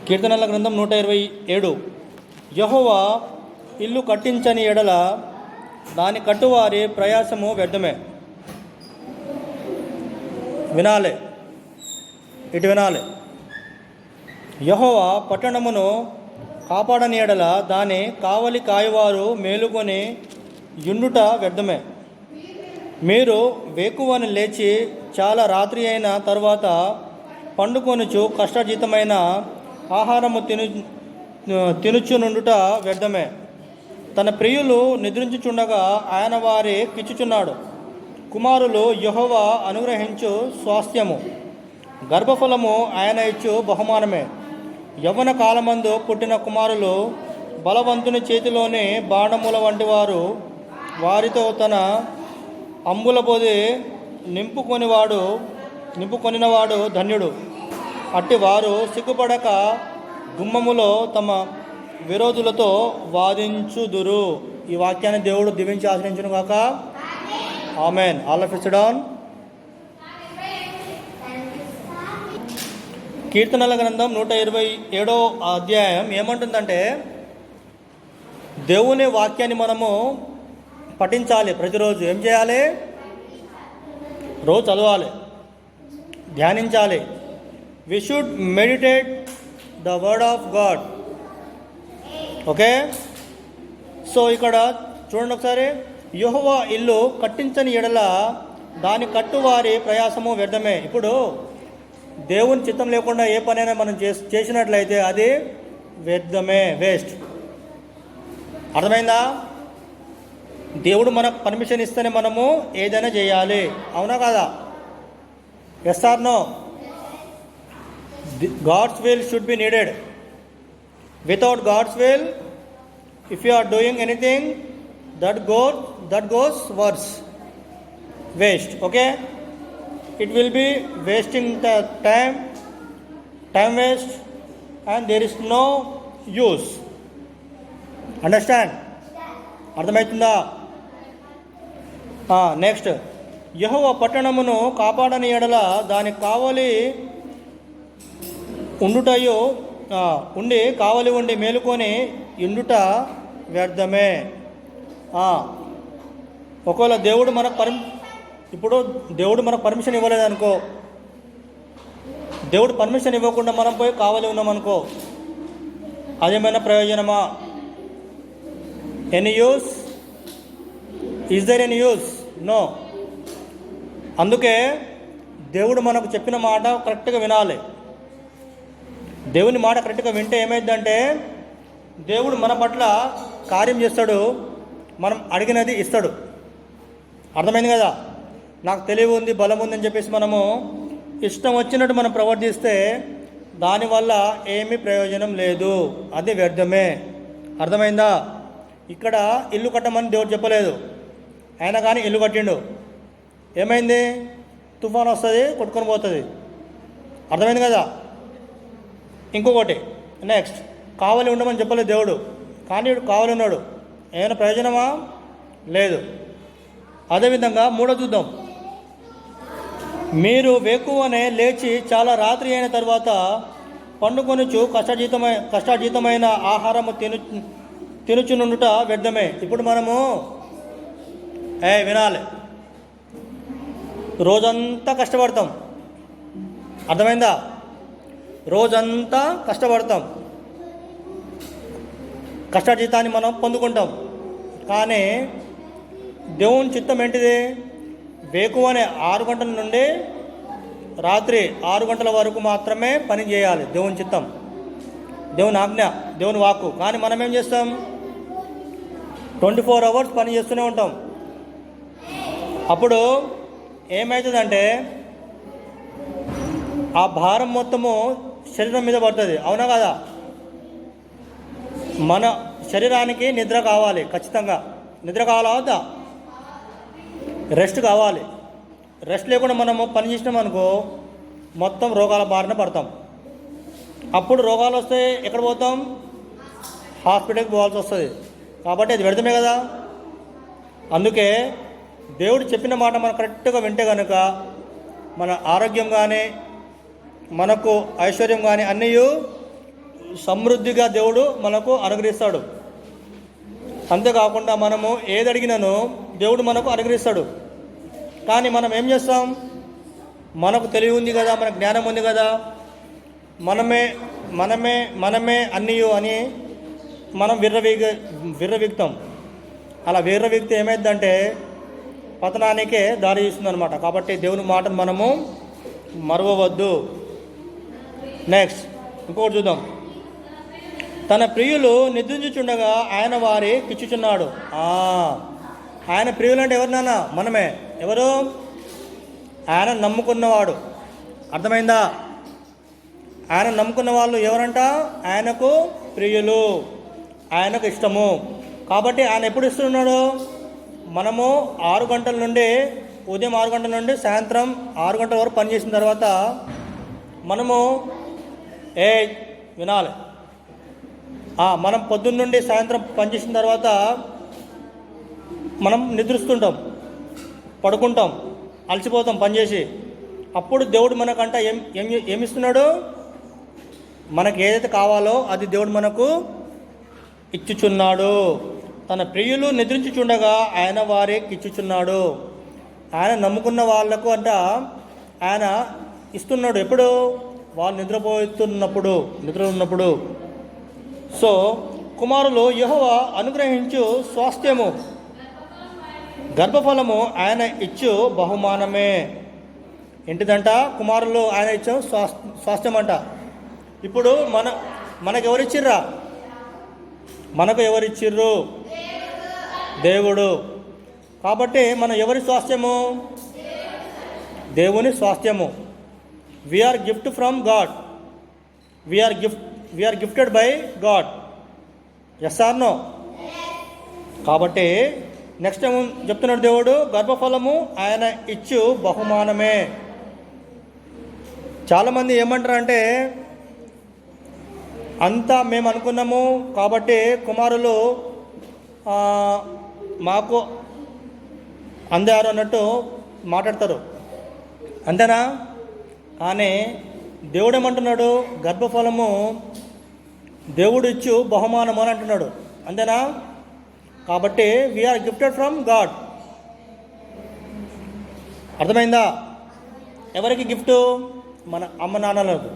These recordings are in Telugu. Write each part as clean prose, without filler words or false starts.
కీర్తనల గ్రంథం 127. యెహోవా ఇల్లు కట్టించని ఎడల దాని కట్టువారి ప్రయాసము వ్యర్థమే. వినాలి, ఇటు వినాలి. యెహోవా పట్టణమును కాపాడని ఎడల దాని కావలి కాయవారు మేలుకొని యుండుట వ్యర్థమే. మీరు వేకువని లేచి చాలా రాత్రి అయిన తర్వాత పండుకొనుచు కష్టజీతమైన ఆహారము తినుచునుండుట వ్యర్థమే. తన ప్రియులు నిద్రించుచుండగా ఆయన వారి కిచ్చుచున్నాడు. కుమారులు యెహోవా అనుగ్రహించు స్వాస్థ్యము, గర్భఫలము ఆయన ఇచ్చు బహుమానమే. యవ్వన కాలమందు పుట్టిన కుమారులు బలవంతుని చేతిలోని బాణముల వంటి వారు. వారితో తన అంబుల పొది నింపుకొనినవాడు ధన్యుడు. అట్టి వారు సిగ్గుపడక గుమ్మములో తమ విరోధులతో వాదించుదురు. ఈ వాక్యాన్ని దేవుడు దీవించి ఆశ్రయించును గాక. Amen. All of it down. కీర్తనల గ్రంథం 127వ అధ్యాయం ఏమంటుందంటే, దేవుని వాక్యాన్ని మనము పఠించాలి. ప్రతిరోజు ఏం చేయాలి? రోజు చదవాలి, ధ్యానించాలి. We should meditate the word of God. Okay, so ఇక్కడ చూడండి ఒకసారి. యెహోవా ఇల్లు కట్టించని ఎడల దాని కట్టువారి ప్రయాసము వ్యర్థమే. ఇప్పుడు దేవుని చిత్తం లేకుండా ఏ పనైనా మనం చేసినట్లయితే అది వ్యర్థమే, వేస్ట్. అర్థమైందా? దేవుడు మనకు పర్మిషన్ ఇస్తేనే మనము ఏదైనా చేయాలి. అవునా కాదా? Yes or no? God's will should be needed. Without God's will, if you are doing anything, that goes worse, waste. Okay, it will be wasting the time waste, and there is no use. Understand? అర్థమవుతుందా? నెక్స్ట్, యెహోవా పట్టణమును కాపాడని ఎడల దాని కావలి కావలి ఉండి మేలుకొని ఇండుట వ్యర్థమే. ఒకవేళ దేవుడు మనకు పర్మిషన్ ఇవ్వలేదు అనుకో, దేవుడు పర్మిషన్ ఇవ్వకుండా మనం పోయి కావలి ఉన్నామనుకో, అదేమైనా ప్రయోజనమా? Any use? Is there any use? No. అందుకే దేవుడు మనకు చెప్పిన మాట కరెక్ట్గా వినాలి. దేవుని మాట కరెక్ట్గా వింటే ఏమైందంటే, దేవుడు మన పట్ల కార్యం చేస్తాడు, మనం అడిగినది ఇస్తాడు. అర్థమైంది కదా? నాకు తెలివి ఉంది, బలం ఉందని చెప్పేసి మనము ఇష్టం వచ్చినట్టు మనం ప్రవర్తిస్తే దానివల్ల ఏమీ ప్రయోజనం లేదు, అది వ్యర్థమే. అర్థమైందా? ఇక్కడ ఇల్లు కట్టమని దేవుడు చెప్పలేదు, అయినా కానీ ఇల్లు కట్టిండు. ఏమైంది? తుఫాన్ వస్తుంది, కొట్టుకొని పోతుంది. అర్థమైంది కదా? ఇంకొకటి, నెక్స్ట్, కావలి ఉండమని చెప్పలేదు దేవుడు, కానీ ఇప్పుడు కావలి ఉన్నాడు. ఏమైనా ప్రయోజనమా? లేదు. అదేవిధంగా మూడో చూద్దాం. మీరు వేకువనే లేచి చాలా రాత్రి అయిన తర్వాత పండుకొనుచు కష్టజీతమైన ఆహారము తినుచునుండుట వ్యర్థమే. ఇప్పుడు మనము వినాలి, రోజంతా కష్టపడతాం. అర్థమైందా? రోజంతా కష్టపడతాం, కష్టజీతాన్ని మనం పొందుకుంటాం. కానీ దేవుని చిత్తం ఏంటిది? వేకువనే 6 గంటల నుండి రాత్రి 6 గంటల వరకు మాత్రమే పని చేయాలి. దేవుని చిత్తం, దేవుని ఆజ్ఞ, దేవుని వాక్కు. కానీ మనం ఏం చేస్తాం? 24 అవర్స్ పని చేస్తూనే ఉంటాం. అప్పుడు ఏమవుతుందంటే ఆ భారం మొత్తము శరీరం మీద పడుతుంది. అవునా కదా? మన శరీరానికి నిద్ర కావాలి, ఖచ్చితంగా నిద్ర కావాలా వద్దా? రెస్ట్ కావాలి. రెస్ట్ లేకుండా మనము పని చేసినాం అనుకో, మొత్తం రోగాల బారిన పడతాం. అప్పుడు రోగాలు వస్తే ఎక్కడ పోతాం? హాస్పిటల్కి పోవాల్సి వస్తుంది. కాబట్టి అది వ్యర్థమే కదా. అందుకే దేవుడు చెప్పిన మాట మనం కరెక్ట్గా వింటే కనుక మన ఆరోగ్యం కానీ మనకు ఐశ్వర్యం కానీ అన్నీ సమృద్ధిగా దేవుడు మనకు అనుగ్రహిస్తాడు. అంతేకాకుండా మనము ఏది అడిగినానో దేవుడు మనకు అనుగ్రహిస్తాడు. కానీ మనం ఏం చేస్తాం? మనకు తెలివి ఉంది కదా, మనకు జ్ఞానం ఉంది కదా, మనమే మనమే మనమే అన్నీయు అని మనం విర్రవీగుతాం. అలా విర్రవీగితే ఏమైందంటే పతనానికే దారి తీస్తుందన్నమాట. కాబట్టి దేవుని మాటను మనము మరవవద్దు. నెక్స్ట్ ఇంకొకటి చూద్దాం. తన ప్రియులు నిద్రించుచుండగా ఆయన వారి కిచ్చుచున్నాడు. ఆయన ప్రియులు అంటే ఎవరు నాన్న? మనమే. ఎవరు? ఆయన నమ్ముకున్నవాడు. అర్థమైందా? ఆయన నమ్ముకున్న వాళ్ళు ఎవరంట? ఆయనకు ప్రియులు, ఆయనకు ఇష్టము. కాబట్టి ఆయన ఎప్పుడు ఇస్తున్నాడు? మనము 6 గంటల నుండి, ఉదయం 6 గంటల నుండి సాయంత్రం 6 గంటల వరకు పనిచేసిన తర్వాత మనము వినాలి. మనం పొద్దున్న నుండి సాయంత్రం పనిచేసిన తర్వాత మనం నిద్రిస్తుంటాం, పడుకుంటాం, అలసిపోతాం పనిచేసి. అప్పుడు దేవుడు మనకంట ఏమిస్తున్నాడు? మనకు ఏదైతే కావాలో అది దేవుడు మనకు ఇచ్చుచున్నాడు. తన ప్రియులు నిద్రించుచుండగా ఆయన వారికి ఇచ్చుచున్నాడు. ఆయన నమ్ముకున్న వాళ్లకు ఆయన ఇస్తున్నాడు. ఎప్పుడు? వాళ్ళు నిద్ర ఉన్నప్పుడు. సో కుమారులు యెహోవా అనుగ్రహించు స్వాస్థ్యము, గర్భఫలము ఆయన ఇచ్చు బహుమానమే. ఏంటిదంట? కుమారులు ఆయన ఇచ్చు స్వాస్థ్యం అంట. ఇప్పుడు మనకు ఎవరిచ్చిర్రా? మనకు ఎవరిచ్చిర్రు? దేవుడు. కాబట్టి మనం ఎవరి స్వాస్థ్యము? దేవుని స్వాస్థ్యము. We are gift from God. We are gifted by God. Yes or no? కాబట్టి నెక్స్ట్ ఏమో చెప్తున్నాడు దేవుడు, గర్భఫలము ఆయన ఇచ్చు బహుమానమే. చాలామంది ఏమంటారు అంటే, అంతా మేము అనుకున్నాము కాబట్టి కుమారులు మాకు అందారు అన్నట్టు మాట్లాడతారు. అంతేనా? కానీ దేవుడు ఏమంటున్నాడు? గర్భఫలము దేవుడు ఇచ్చు బహుమానము అని అంటున్నాడు. అంతేనా? కాబట్టి వీఆర్ గిఫ్టెడ్ ఫ్రమ్ గాడ్. అర్థమైందా? ఎవరికి గిఫ్ట్? మన అమ్మ నాన్నలకు.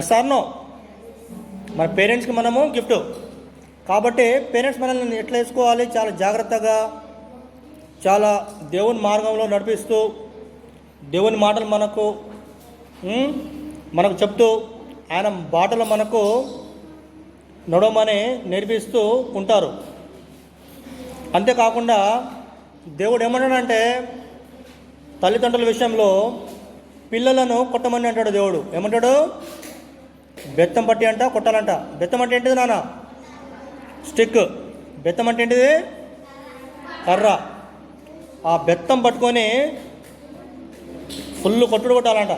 Yes or no? మన పేరెంట్స్కి మనము గిఫ్ట్. కాబట్టి పేరెంట్స్ మనల్ని ఎట్లా వేసుకోవాలి? చాలా జాగ్రత్తగా, చాలా దేవుని మార్గంలో నడిపిస్తూ, దేవుని మాటలు మనకు చెప్తూ, ఆయన బాటలు మనకు నడవమని నేర్పిస్తూ ఉంటారు. అంతేకాకుండా దేవుడు ఏమంటాడంటే, తల్లిదండ్రుల విషయంలో పిల్లలను కొట్టమని అంటాడు దేవుడు. ఏమంటాడు? బెత్తం పట్టి అంట కొట్టాలంట. బెత్తం అంటే ఏంటిది నాన్న? స్టిక్. బెత్తం అంటే ఏంటిది? కర్ర. ఆ బెత్తం పట్టుకొని ఫుల్ కొట్టుడు కొట్టాలంట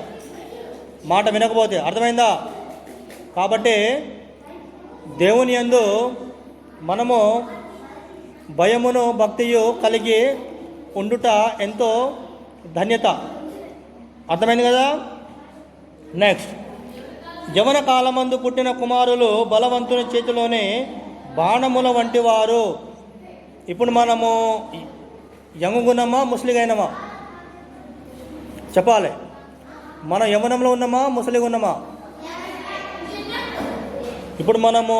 మాట వినకపోతే. అర్థమైందా? కాబట్టి దేవుని యందు మనము భయమును భక్తియు కలిగి ఉండుట ఎంతో ధన్యత. అర్థమైంది కదా? నెక్స్ట్, యవన కాలమందు పుట్టిన కుమారులు బలవంతుని చేతిలోనే బాణముల వంటి వారు. ఇప్పుడు మనము యంగుగున్నామా, ముసలిగైనామా? చెప్పాలి. మనం యవ్వనంలో ఉన్నామా, ముసలిగా ఉన్నామా? ఇప్పుడు మనము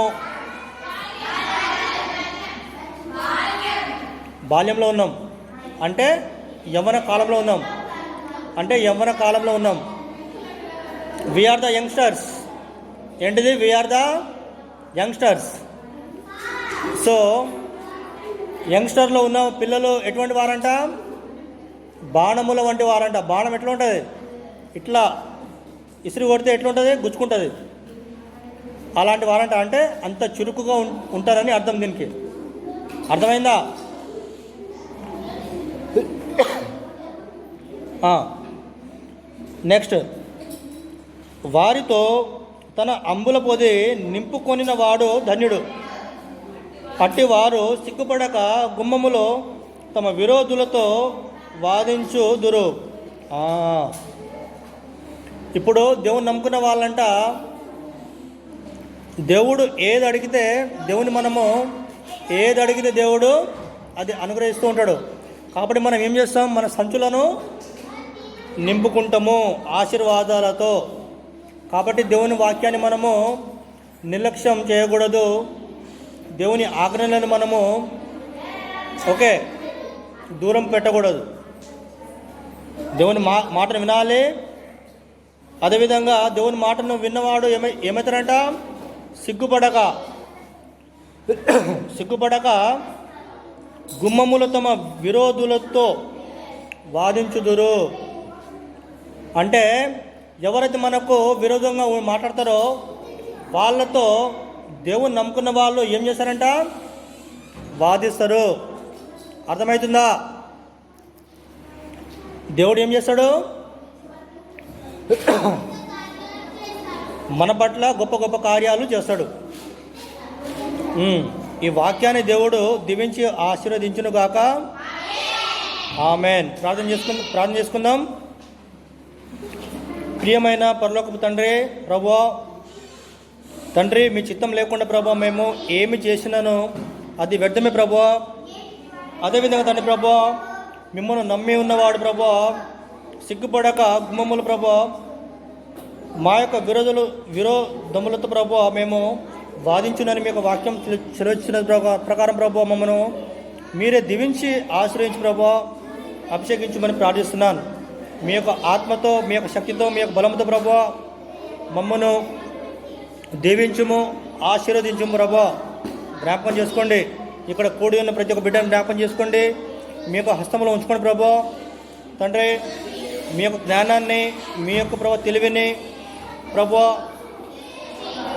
బాల్యంలో ఉన్నాం అంటే యవ్వన కాలంలో ఉన్నాం. We are the youngsters. ఏంటిది? We are the youngsters. సో యంగ్స్టర్లో ఉన్న పిల్లలు ఎటువంటి వారంట? బాణముల వంటి వారంట. బాణం ఎట్లా ఉంటుంది? ఇట్లా ఇసురు కొడితే ఎట్లుంటుంది? గుచ్చుకుంటుంది. అలాంటి వారంట. అంటే అంత చురుకుగా ఉంటారని అర్థం దీనికి. అర్థమైందా? నెక్స్ట్, వారితో తన అంబుల పొది నింపుకొనిన వాడు ధన్యుడు. అట్టివారు సిగ్గుపడక గుమ్మములో తమ విరోధులతో వాదించుదురు. ఇప్పుడు దేవుని నమ్ముకున్న వాళ్ళంట దేవుడు ఏది అడిగితే ఏది అడిగితే దేవుడు అది అనుగ్రహిస్తూ ఉంటాడు. కాబట్టి మనం ఏం చేస్తాం? మన సంచులను నింపుకుంటాము ఆశీర్వాదాలతో. కాబట్టి దేవుని వాక్యాన్ని మనము నిర్లక్ష్యం చేయకూడదు. దేవుని ఆజ్ఞలను మనము దూరం పెట్టకూడదు. దేవుని మాటను వినాలి. అదేవిధంగా దేవుని మాటను విన్నవాడు ఏమవుతారంట? సిగ్గుపడక గుమ్మములు తమ విరోధులతో వాదించుదురు. అంటే ఎవరైతే మనకు విరోధంగా మాట్లాడతారో వాళ్ళతో దేవుని నమ్ముకున్న వాళ్ళు ఏం చేస్తారంట? వాదిస్తారు. అర్థమవుతుందా? దేవుడు ఏం చేస్తాడు? మన పట్ల గొప్ప గొప్ప కార్యాలు చేస్తాడు. ఈ వాక్యాన్ని దేవుడు దీవించి ఆశీర్వదించును గాక. ఆమేన్. ప్రార్థన చేసుకుందాం. ప్రియమైన పరలోకపు తండ్రి, ప్రభువా, తండ్రి, మీ చిత్తం లేకుండా ప్రభువా మేము ఏమి చేసినాను అది వ్యర్థమే ప్రభువా. అదేవిధంగా తండ్రి ప్రభువా, మిమ్మల్ని నమ్మి ఉన్నవాడు ప్రభువా సిగ్గుపడక గుమ్మములు ప్రభువా మా యొక్క విరోధములతో ప్రభువా మేము వాదించునని మీ యొక్క వాక్యం సెలవిచ్చిన ప్రకారం ప్రభువా మమ్మను మీరే దీవించి ఆశ్రయించి ప్రభువా అభిషేకించమని ప్రార్థిస్తున్నాను. మీ యొక్క ఆత్మతో, మీ యొక్క శక్తితో, మీ యొక్క బలంతో ప్రభువా మమ్మను దీవించుము, ఆశీర్వదించుము ప్రభువా. జ్ఞాపకం చేసుకోండి. ఇక్కడ కూడి ఉన్న ప్రతి ఒక్క బిడ్డను జ్ఞాపకం చేసుకోండి. మీ యొక్క హస్తంలో ఉంచుకోండి ప్రభువా. తండ్రి, మీ యొక్క జ్ఞానాన్ని, మీ యొక్క ప్రభువా తెలివిని ప్రభువా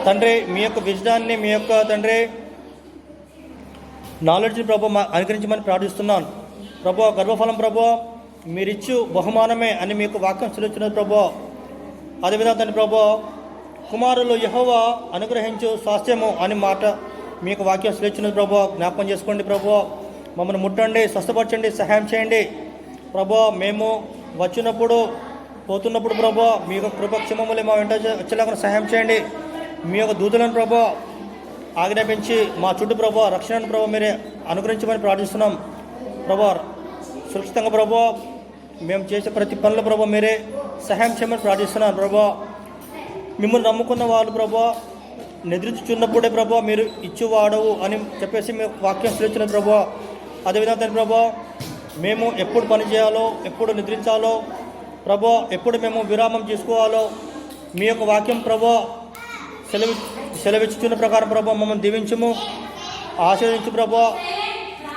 తండ్రి, మీ యొక్క విజయాన్ని, మీ యొక్క తండ్రి నాలెడ్జ్ని ప్రభువా అనుగ్రహించమని ప్రార్థిస్తున్నాను. ప్రభువా గర్భఫలం ప్రభువా మీరిచ్చు బహుమానమే అని మీకు వాక్యం సెలవుచ్చినది ప్రభువా. అదేవిధంగా తండ్రి ప్రభువా కుమారులు యెహోవా అనుగ్రహించు స్వాస్థ్యము అని మాట మీకు వాక్యం సెలవుచ్చినది ప్రభువా. జ్ఞాపకం చేసుకోండి ప్రభువా. మమ్మల్ని ముట్టండి, స్వస్థపరచండి, సహాయం చేయండి ప్రభువా. మేము వచ్చినప్పుడు పోతున్నప్పుడు ప్రభువా మీ యొక్క కృపక్షేమములే మా వెంట వచ్చేలాగా సహాయం చేయండి. మీ యొక్క దూతలను ప్రభువా ఆజ్ఞాపించి మా చుట్టూ ప్రభువా రక్షణను ప్రభువా మీరే అనుగ్రహించమని ప్రార్థిస్తున్నాం ప్రభువా. సురక్షితంగా ప్రభువా మేము చేసే ప్రతి పనులు ప్రభువా మీరే సహాయం చేయమని ప్రార్థిస్తున్నాను ప్రభువా. మిమ్మల్ని నమ్ముకున్న వాళ్ళు ప్రభువా నిద్రించుచున్నప్పుడే ప్రభువా మీరు ఇచ్చువాడవు అని చెప్పేసి మీ వాక్యం సెలవిచ్చిన ప్రభువా. అదేవిధంగా తండ్రి ప్రభువా మేము ఎప్పుడు పని చేయాలో, ఎప్పుడు నిద్రించాలో ప్రభువా, ఎప్పుడు మేము విరామం చేసుకోవాలో మీ యొక్క వాక్యం ప్రభువా సెలవిచ్చుచున్న ప్రకారం ప్రభువా మమ్మల్ని దీవించము, ఆశీర్వదించు ప్రభువా.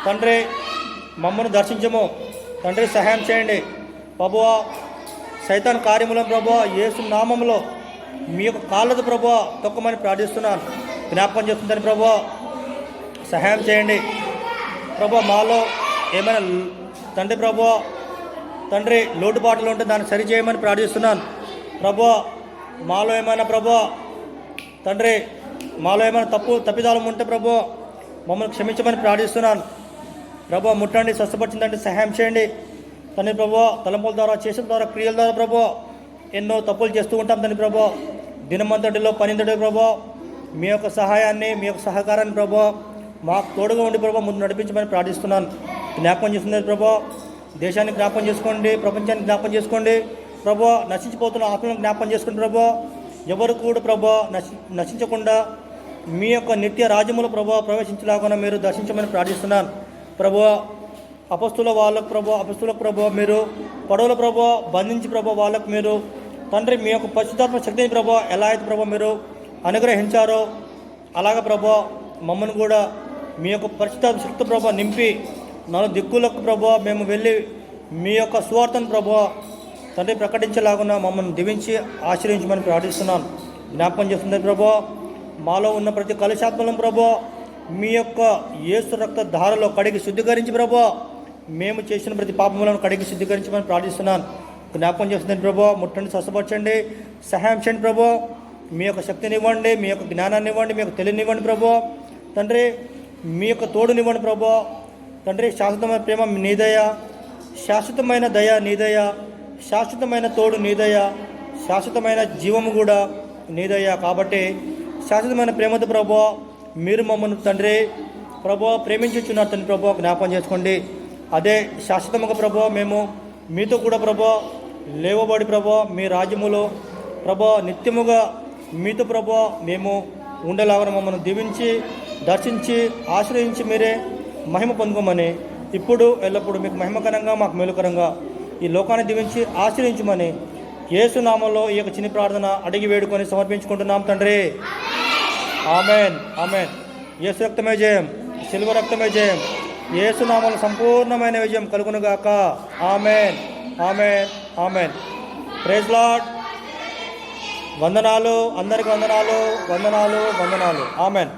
తండ్రి మమ్మల్ని దర్శించము తండ్రి, సహాయం చేయండి ప్రభువా. సైతాన్ కార్యములను ప్రభువా యేసు నామములో మీ యొక్క కాళ్ళతో ప్రభువా తొక్కమని ప్రార్థిస్తున్నాను. జ్ఞాపకం చేస్తుందని ప్రభువా సహాయం చేయండి ప్రభువా. మాలో ఏమైనా తండ్రి ప్రభువా తండ్రి లోటుపాట్లు ఉంటే దాన్ని సరిచేయమని ప్రార్థిస్తున్నాను ప్రభువా. మాలో ఏమైనా ప్రభువా తండ్రి మాలో ఏమైనా తప్పిదాలు ఉంటే ప్రభువా మమ్మల్ని క్షమించమని ప్రార్థిస్తున్నాను ప్రభువా. ముట్టండి, స్వస్థపరిచిందంటే సహాయం చేయండి తండ్రి ప్రభువా. తలంపుల ద్వారా, చేసిన ద్వారా, క్రియల ద్వారా ప్రభువా ఎన్నో తప్పులు చేస్తూ ఉంటాం తండ్రి ప్రభువా. దినమంతటిలో పనింతటి ప్రభువా మీ యొక్క సహాయాన్ని, మీ యొక్క సహకారాన్ని ప్రభువా మాకు తోడుగా ఉండి ప్రభువా ముందు నడిపించమని ప్రార్థిస్తున్నాను. జ్ఞాపకం చేస్తున్నది ప్రభువా. దేశాన్ని జ్ఞాపకం చేసుకోండి, ప్రపంచాన్ని జ్ఞాపకం చేసుకోండి ప్రభువా. నశించిపోతున్న ఆత్మలను జ్ఞాపకం చేసుకోండి ప్రభువా. ఎవరు కూడా ప్రభువా నశించకుండా మీ యొక్క నిత్య రాజ్యములో ప్రభువా ప్రవేశించలాగా మీరు దర్శించమని ప్రార్థిస్తున్నాను ప్రభువా. అపస్తులకు ప్రభువా మీరు పడవల ప్రభువా బంధించి ప్రభువా వాళ్ళకు మీరు తండ్రి మీ యొక్క పరిశుద్ధాత్మ శక్తిని ప్రభువా ఎలా అయితే ప్రభువా మీరు అనుగ్రహించారో అలాగ ప్రభువా మమ్మల్ని కూడా మీ యొక్క పరిశుద్ధాత్మ శక్తి ప్రభువా నింపి నాలుగు దిక్కులకు ప్రభువా మేము వెళ్ళి మీ యొక్క సువార్తను ప్రభువా తండ్రి ప్రకటించేలాగా మమ్మల్ని దీవించి ఆశ్రయించమని ప్రార్థిస్తున్నాను. జ్ఞాపకం చేస్తుంది ప్రభువా. మాలో ఉన్న ప్రతి కలుషాత్మలను ప్రభువా మీ యొక్క యేసు రక్త ధారలో కడిగి శుద్ధీకరించి ప్రభువా మేము చేసిన ప్రతి పాపములను కడిగి శుద్ధీకరించమని ప్రార్థిస్తున్నాను. జ్ఞాపకం చేస్తుంది ప్రభువా. ముట్టండి, స్వస్థపరచండి, సహాయం చేయండి ప్రభువా. మీ యొక్క శక్తిని ఇవ్వండి, మీ యొక్క జ్ఞానాన్ని ఇవ్వండి, మీ యొక్క తెలివిని ఇవ్వండి ప్రభువా. తండ్రి మీ యొక్క తోడునివ్వండి ప్రభువా. తండ్రి శాశ్వతమైన ప్రేమ నీదయ, శాశ్వతమైన దయ నీదయ, శాశ్వతమైన తోడు నీదయ, శాశ్వతమైన జీవము కూడా నీదయ. కాబట్టి శాశ్వతమైన ప్రేమతో ప్రభు మీరు మమ్మల్ని తండ్రి ప్రభు ప్రేమించుచున్నారు తండ్రి ప్రభు జ్ఞాపకం చేసుకోండి. అదే శాశ్వతముగా ప్రభు మేము మీతో కూడా ప్రభు లేవబడి ప్రభు మీ రాజ్యములో ప్రభు నిత్యముగా మీతో ప్రభు మేము ఉండేలాగా మమ్మల్ని దీవించి దర్శించి ఆశ్రయించి మీరే మహిమ పొందుకోమని ఇప్పుడు ఎల్లప్పుడూ మీకు మహిమకరంగా మాకు మేలుకరంగా ఈ లోకాన్ని దీవించి ఆశ్రయించమని యేసు నామంలో ఈ యొక్క చిన్న ప్రార్థన అడిగి వేడుకొని సమర్పించుకుంటున్నాం తండ్రి. Amen amen. యేసు రక్తమే జయం, శిలువ రక్తమే జయం. యేసు నామంలో సంపూర్ణమైన విజయం కలుగునుగాక. Amen amen amen. Praise Lord. వందనాలు అందరికి వందనాలు వందనాలు వందనాలు. ఆమెన్.